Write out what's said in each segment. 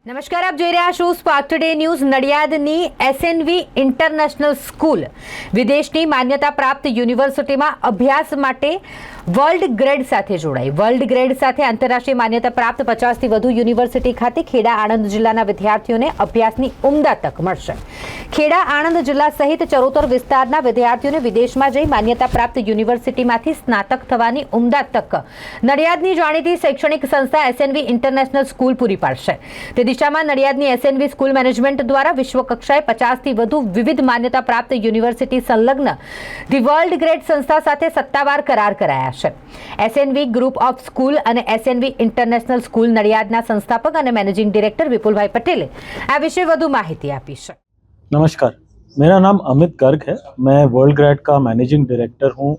નમસ્કાર, આપ જોઈ રહ્યા છો સ્પાર્ક ટુડે ન્યૂઝ. નડિયાદની એસએનવી ઇન્ટરનેશનલ સ્કૂલ વિદેશની માન્યતા પ્રાપ્ત યુનિવર્સિટીમાં અભ્યાસ માટે વર્લ્ડ ગ્રેડ સાથે જોડાઈ. વર્લ્ડ ગ્રેડ સાથે આંતરરાષ્ટ્રીય માન્યતા પ્રાપ્ત 50થી વધુ યુનિવર્સિટી ખાતે ખેડા આણંદ જિલ્લાના વિદ્યાર્થીઓને અભ્યાસની ઉમદા તક મળશે. ખેડા આણંદ જિલ્લા સહિત ચરોતર વિસ્તારના વિદ્યાર્થીઓને વિદેશમાં જઈ માન્યતા પ્રાપ્ત યુનિવર્સિટીમાંથી સ્નાતક થવાની ઉમદા તક નડિયાદની જાણીતી શૈક્ષણિક સંસ્થા એસએનવી ઇન્ટરનેશનલ સ્કૂલ પૂરી પાડશે. તે દિશામાં નડિયાદની એસએનવી સ્કૂલ મેનેજમેન્ટ દ્વારા વિશ્વ કક્ષાએ 50થી વધુ વિવિધ માન્યતા પ્રાપ્ત યુનિવર્સિટી સંલગ્ન ધી વર્લ્ડ ગ્રેડ સંસ્થા સાથે સત્તાવાર કરાર કરાયા છે. એસએનવી ગ્રુપ ઓફ સ્કૂલ અને એસએનવી इंटरनेशनल स्कूल नडियादना संस्थापक और मैनेजिंग डायरेक्टर विपुलभाई पटेले आ विषय વધુ માહિતી આપી છે. नमस्कार, मेरा नाम अमित गर्ग है. मैं वर्ल्ड ग्रेड का मैनेजिंग डायरेक्टर हूँ.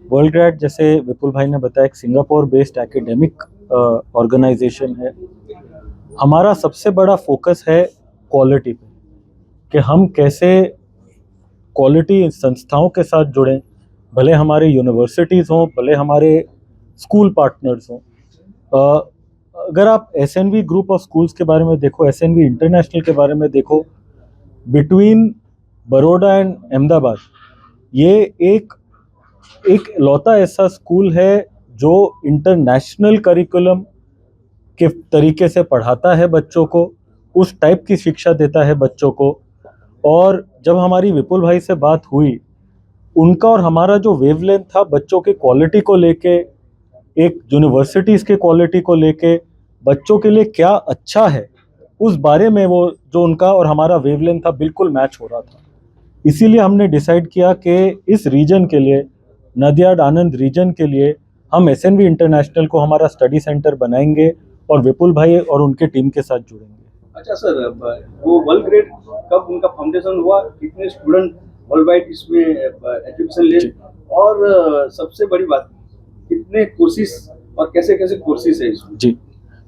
वर्ल्ड ग्रेड, जैसे विपुल भाई ने बताया, एक सिंगापुर बेस्ड एकेडमिक ऑर्गेनाइजेशन है. हमारा सबसे बड़ा फोकस है क्वालिटी पे, कि हम कैसे क्वालिटी संस्थाओं के साथ जुड़ें, भले हमारे यूनिवर्सिटीज़ हों, भले हमारे स्कूल पार्टनर्स हों. अगर आप एसएनवी ग्रुप ऑफ स्कूल्स के बारे में देखो, एसएनवी इंटरनेशनल के बारे में देखो, बिटवीन बड़ौदा एंड अहमदाबाद ये एक लौता ऐसा स्कूल है जो इंटरनेशनल करिकुलम के तरीके से पढ़ाता है बच्चों को, उस टाइप की शिक्षा देता है बच्चों को. और जब हमारी विपुल भाई से बात हुई, उनका और हमारा जो वेवलेंथ था बच्चों के क्वालिटी को लेके, एक यूनिवर्सिटीज़ के क्वालिटी को लेके, बच्चों के लिए क्या अच्छा है, उस बारे में वो जो उनका और हमारा वेवलेंथ था बिल्कुल मैच हो रहा था. इसीलिए हमने डिसाइड किया कि इस रीजन के लिए, नडियाद आनंद रीजन के लिए, हम एसएनवी इंटरनेशनल को हमारा स्टडी सेंटर बनाएंगे और विपुल भाई और उनके टीम के साथ जुड़ेंगे. अच्छा सर, वो वर्ल्ड ग्रेड कब उनका फाउंडेशन हुआ, कितने स्टूडेंट वर्ल्ड वाइड इसमें एजुकेशन ले, और सबसे बड़ी बात, कितने कोर्सेज और कैसे कैसे कोर्सेज है इसमें? जी,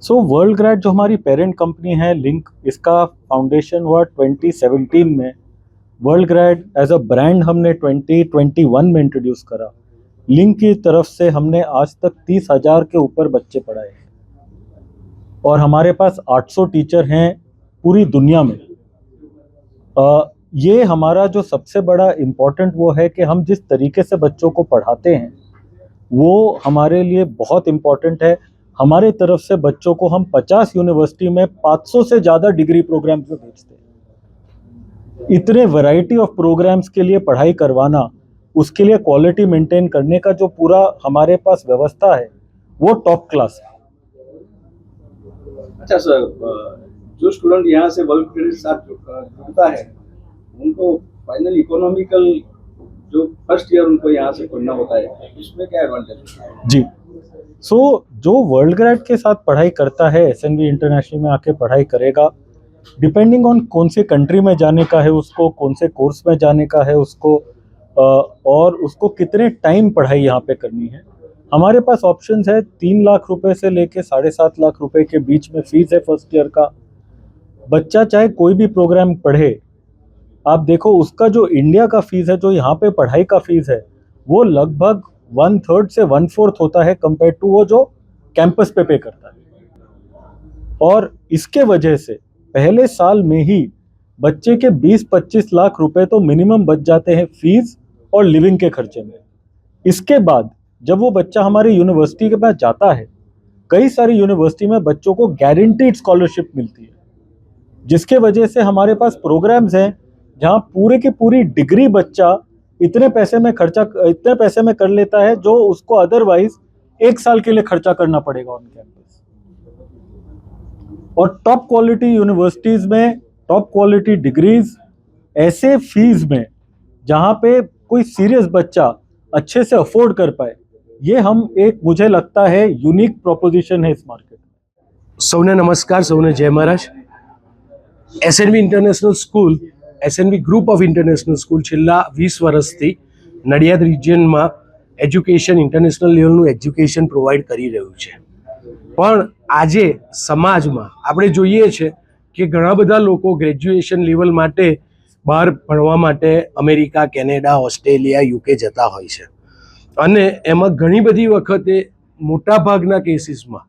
सो वर्ल्ड ग्रेड जो हमारी पेरेंट कंपनी है लिंक, इसका फाउंडेशन हुआ 2017 में. World grade as a brand हमने 2021 में इंट्रोड्यूस करा. लिंक की तरफ से हमने आज तक 30,000 के ऊपर बच्चे पढ़ाए हैं और हमारे पास 800 टीचर हैं पूरी दुनिया में. ये हमारा जो सबसे बड़ा इम्पोर्टेंट वो है कि हम जिस तरीके से बच्चों को पढ़ाते हैं वो हमारे लिए बहुत इम्पोर्टेंट है. हमारे तरफ से बच्चों को हम 50 यूनिवर्सिटी में 500 से ज़्यादा डिग्री प्रोग्राम्स में भेजते हैं. इतने वैरायटी ऑफ प्रोग्राम्स के लिए पढ़ाई करवाना, उसके लिए क्वालिटी मेंटेन करने का जो पूरा हमारे पास व्यवस्था है वो टॉप क्लास है. अच्छा सर, जो स्टूडेंट यहाँ से वर्ल्ड ग्रेड के साथ जुड़ता है, उनको फाइनल इकोनॉमिकल जो फर्स्ट ईयर उनको यहाँ से पढ़ना होता है, इसमें क्या एडवांटेज है? जी, सो जो वर्ल्ड ग्रेड के साथ पढ़ाई करता है, एसएनवी इंटरनेशनल में आके पढ़ाई करेगा, डिपेंडिंग ऑन कौन से कंट्री में जाने का है उसको, कौन से कोर्स में जाने का है उसको, और उसको कितने टाइम पढ़ाई यहाँ पे करनी है. हमारे पास ऑप्शंस है 3 लाख रुपए से लेके 7.5 लाख रुपए के बीच में फीस है फर्स्ट ईयर का. बच्चा चाहे कोई भी प्रोग्राम पढ़े, आप देखो उसका जो इंडिया का फीस है, जो यहाँ पे पढ़ाई का फीस है, वो लगभग 1/3 से 1/4 होता है कंपेयर टू वो जो कैंपस पे करता है. और इसके वजह से पहले साल में ही बच्चे के 20-25 लाख रुपए तो मिनिमम बच जाते हैं फीस और लिविंग के खर्चे में. इसके बाद जब वो बच्चा हमारी यूनिवर्सिटी के पास जाता है, कई सारी यूनिवर्सिटी में बच्चों को गारंटीड स्कॉलरशिप मिलती है, जिसके वजह से हमारे पास प्रोग्राम्स हैं जहाँ पूरे की पूरी डिग्री बच्चा इतने पैसे में कर लेता है जो उसको अदरवाइज 1 साल के लिए खर्चा करना पड़ेगा ऑन कैंपस. और टॉप क्वालिटी यूनिवर्सिटीज़ में टॉप क्वालिटी डिग्रीज ऐसे फीस में जहाँ पे कोई सीरियस बच्चा अच्छे से अफोर्ड कर पाए, ये हम एक, मुझे लगता है, यूनिक प्रोपोजिशन है इस मार्केट में. सौने नमस्कार, सौने जय महाराज. SNV international school, SNV group of international school છેલ્લા 20 વર્ષથી નડિયાદ રિજિયનમાં એજ્યુકેશન, ઇન્ટરનેશનલ લેવલનું એજ્યુકેશન પ્રોવાઈડ કરી રહ્યું છે. પણ આજે સમાજમાં આપણે જોઈએ છે કે ઘણા બધા લોકો ગ્રેજ્યુએશન લેવલ માટે બહાર ભણવા માટે અમેરિકા, કેનેડા, ઓસ્ટ્રેલિયા, યુકે જતા હોય છે. અને એમાં ઘણી બધી વખતે મોટાભાગના કેસીસમાં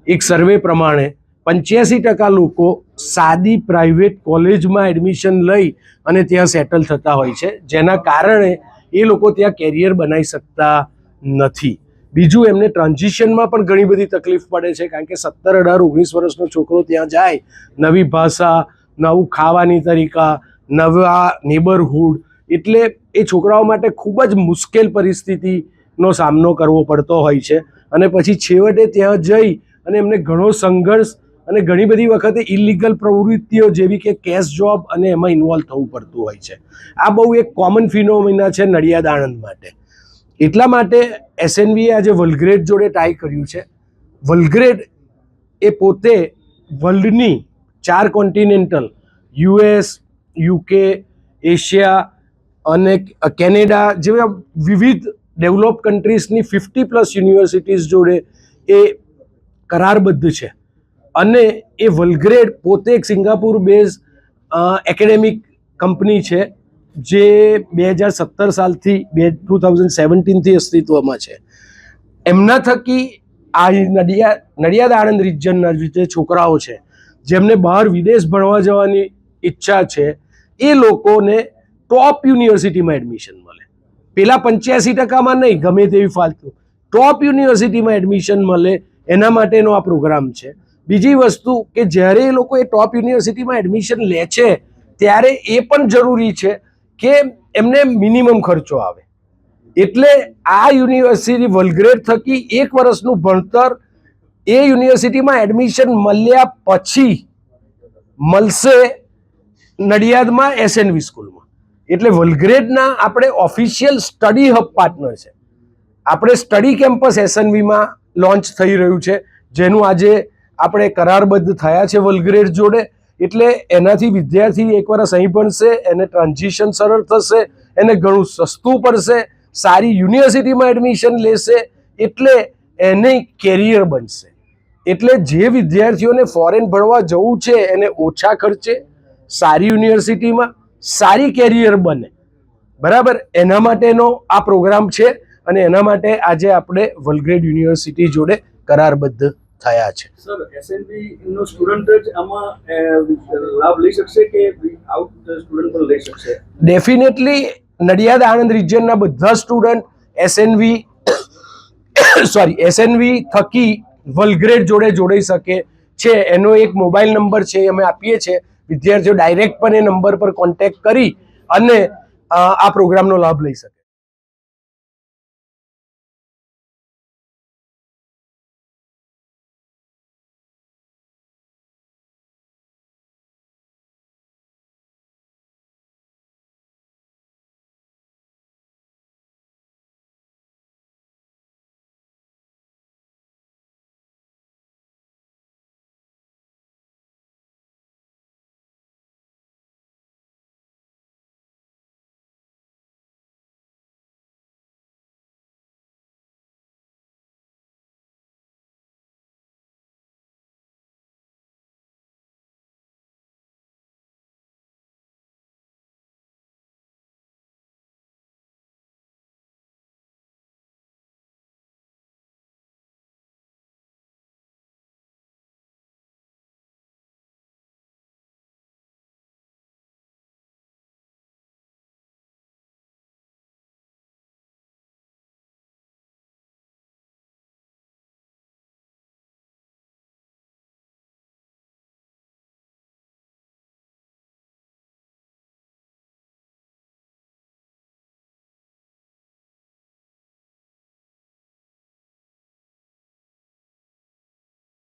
એક સર્વે પ્રમાણે 85% લોકો સાદી પ્રાઇવેટ કોલેજમાં એડમિશન લઈ અને ત્યાં સેટલ થતા હોય છે, જેના કારણે એ લોકો ત્યાં કેરિયર બનાવી શકતા નથી. બીજું, એમને ટ્રાન્ઝિશનમાં પણ ઘણી બધી તકલીફ પડે છે, કારણ કે 17, 18, 19 વર્ષનો છોકરો ત્યાં જાય, નવી ભાષા, નવું ખાવાની તરીકા, નવા નેબરહુડ, એટલે એ છોકરાઓ માટે ખૂબ જ મુશ્કેલ પરિસ્થિતિનો સામનો કરવો પડતો હોય છે. અને પછી છેવટે ત્યાં જઈ અને એમને ઘણો સંઘર્ષ અને ઘણી બધી વખતે ઇલીગલ પ્રવૃત્તિઓ જેવી કે કેશ જોબ અને એમાં ઇન્વોલ્વ થવું પડતું હોય છે. આ બહુ એક કોમન ફિનોમિના છે નડિયાદ આણંદ માટે. એટલા માટે એસએનવીએ આજે વર્લ્ડગ્રેડ જોડે ટાઈ કર્યું છે. વર્લ્ડગ્રેડ એ પોતે વર્લ્ડની 4 કોન્ટિનેન્ટલ US, UK, એશિયા અને કેનેડા જેવા વિવિધ ડેવલપ કન્ટ્રીઝની 50+ યુનિવર્સિટીઝ જોડે એ કરારબદ્ધ છે. અને એ વર્લ્ડગ્રેડ પોતે એક સિંગાપુર બેઝ એકેડેમિક કંપની છે, જે 2017 સાલથી 2017થી અસ્તિત્વમાં છે. એમના થકી આ નડિયાદ આણંદ રિજનના જે છોકરાઓ છે, જેમને બહાર વિદેશ ભણવા જવાની ઈચ્છા છે, એ લોકોને ટોપ યુનિવર્સિટીમાં એડમિશન મળે. પેલા 85%માં નહીં, ગમે તેવી ફાલતુ, ટોપ યુનિવર્સિટીમાં એડમિશન મળે એના માટેનો આ પ્રોગ્રામ છે. બીજી વસ્તુ કે જ્યારે એ લોકો એ ટોપ યુનિવર્સિટીમાં એડમિશન લે છે, ત્યારે એ પણ જરૂરી છે કે એમને મિનિમમ ખર્ચો આવે. એટલે આ યુનિવર્સિટી વર્લ્ડગ્રેડ થકી 1 વર્ષનું ભણતર એ યુનિવર્સિટીમાં એડમિશન મળ્યા પછી મળશે નડિયાદમાં એસએનવી સ્કૂલમાં. એટલે વર્લ્ડગ્રેડના આપણે ઓફિશિયલ સ્ટડી હબ પાર્ટનર છે. આપણે સ્ટડી કેમ્પસ એસએનવીમાં લોન્ચ થઈ રહ્યું છે, જેનું આજે આપણે કરારબદ્ધ થયા છે વર્લ્ડગ્રેડ જોડે. એટલે એનાથી વિદ્યાર્થી એક વર્ષ અહીં ભણશે, એને ટ્રાન્ઝિશન સરળ થશે, એને ઘણું સસ્તું પડશે, સારી યુનિવર્સિટીમાં એડમિશન લેશે, એટલે એને કેરિયર બનશે. એટલે જે વિદ્યાર્થીઓને ફોરેન ભણવા જવું છે એને ઓછા ખર્ચે સારી યુનિવર્સિટીમાં સારી કેરિયર બને, બરાબર, એના માટેનો આ પ્રોગ્રામ છે. અને એના માટે આજે આપણે વર્લ્ડગ્રેડ યુનિવર્સિટી જોડે કરારબદ્ધ થયા છે. સર, એસએનવી નો સ્ટુડન્ટ જ આમાં લાભ લઈ શકશે કે આઉટ સ્ટુડન્ટ પણ લઈ શકશે? ડેફિનેટલી નડિયાદ આણંદ રિજનના બધા સ્ટુડન્ટ એસએનવી થકી વર્લ્ડગ્રેડ જોડે જોડાઈ શકે છે. એનો એક મોબાઈલ નંબર છે, અમે આપીએ છીએ. વિદ્યાર્થીઓ ડાયરેક્ટ પણ એ નંબર પર કોન્ટેક્ટ કરી અને આ પ્રોગ્રામનો લાભ લઈ શકે.